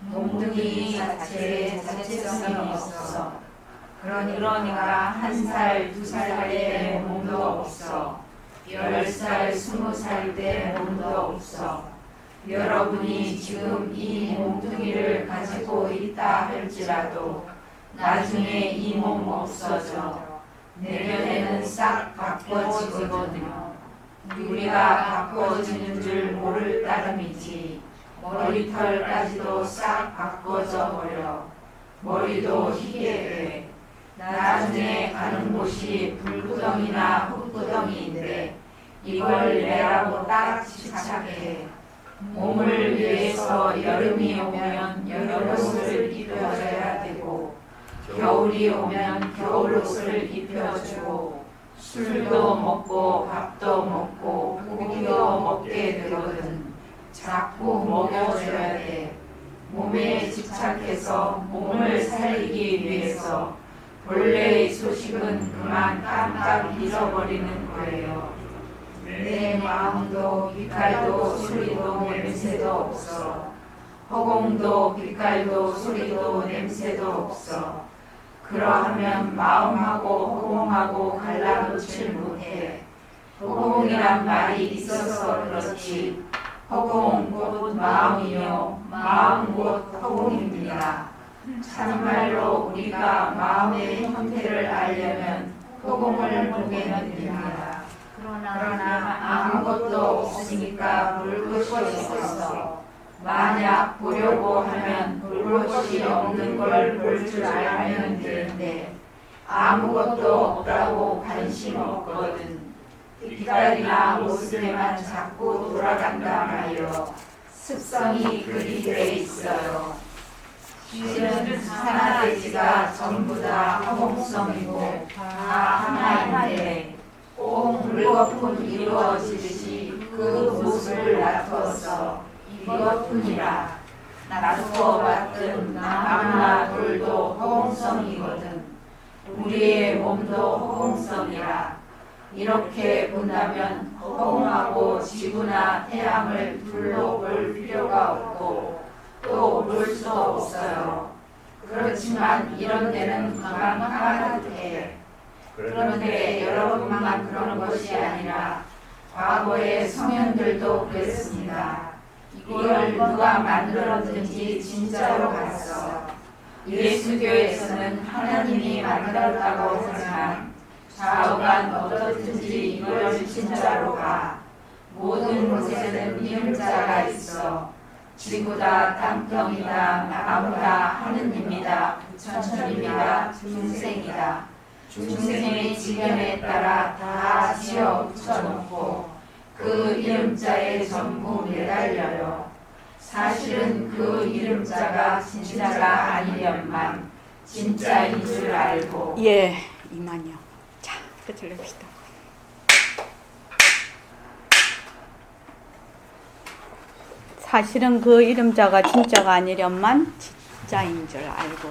몸뚱이 자체에 자체성이 없어. 그러니까 1살, 2살 때 몸도 없어. 10살, 20살 때 몸도 없어. 여러분이 지금 이 몸뚱이를 가지고 있다 할지라도 나중에 이 몸 없어져. 내년에는 싹 바꿔지거든요. 우리가 바꿔지는 줄 모를 따름이지. 머리털까지도 싹 바꿔져 버려. 머리도 희게 돼. 나중에 가는 곳이 불구덩이나 흙구덩이인데 이걸 내라고 딱 집착해. 몸을 위해서 여름이 오면 여름옷을 입혀줘야 되고 겨울이 오면 겨울옷을 입혀주고 술도 먹고 밥도 먹고 고기도 먹게 되거든. 자꾸 먹여줘야 돼. 몸에 집착해서 몸을 살리기 위해서 본래의 소식은 그만 깜빡 잊어버리는 거예요. 내 마음도 빛깔도 소리도 냄새도 없어. 허공도 빛깔도 소리도 냄새도 없어. 그러하면 마음하고 허공하고 갈라놓질 못해. 허공이란 말이 있어서 그렇지. 허공 곧 마음이요 마음 곧 허공입니다. 참말로 우리가 마음의 형태를 알려면 허공을 보게는 됩니다. 그러나 아무것도 없으니까 볼 것이 없어. 만약 보려고 하면 볼 것이 없는 걸 볼 줄 알면 되는데 아무것도 없다고 관심 없거든. 빛깔이나 모습에만 자꾸 돌아간다 말이요. 습성이 그리 돼 있어요. 실은 하나돼지가 전부 다 허공성이고 다 하나인데 꼭 물거품 이루어지듯이 그 모습을 나타서 이것뿐이라. 나누어 봤던 나무나 돌도 허공성이거든. 우리의 몸도 허공성이라. 이렇게 본다면 허공하고 지구나 태양을 둘러볼 필요가 없고 또 볼 수도 없어요. 그렇지만 이런 데는 그만 까마득해. 그런데 여러분만 그런 것이 아니라 과거의 성현들도 그랬습니다. 이걸 누가 만들었든지 진짜로 봤어. 예수교에서는 하나님이 만들었다고 하지만 좌우간 어떻든지 이걸 진짜로 봐. 모든 곳에는 이름자가 있어. 지구다, 땅덩이다, 나무다, 하느님이다, 부처님이다, 중생이다. 중생의 지경에 따라 다 지어 붙여놓고 그 이름자에 전부 매달려요. 사실은 그 이름자가 진짜가 아니련만 진짜인 줄 알고. 예, 이만요. 자, 끝을 냅시다. 사실은 그 이름자가 진짜가 아니련만 진짜인 줄 알고.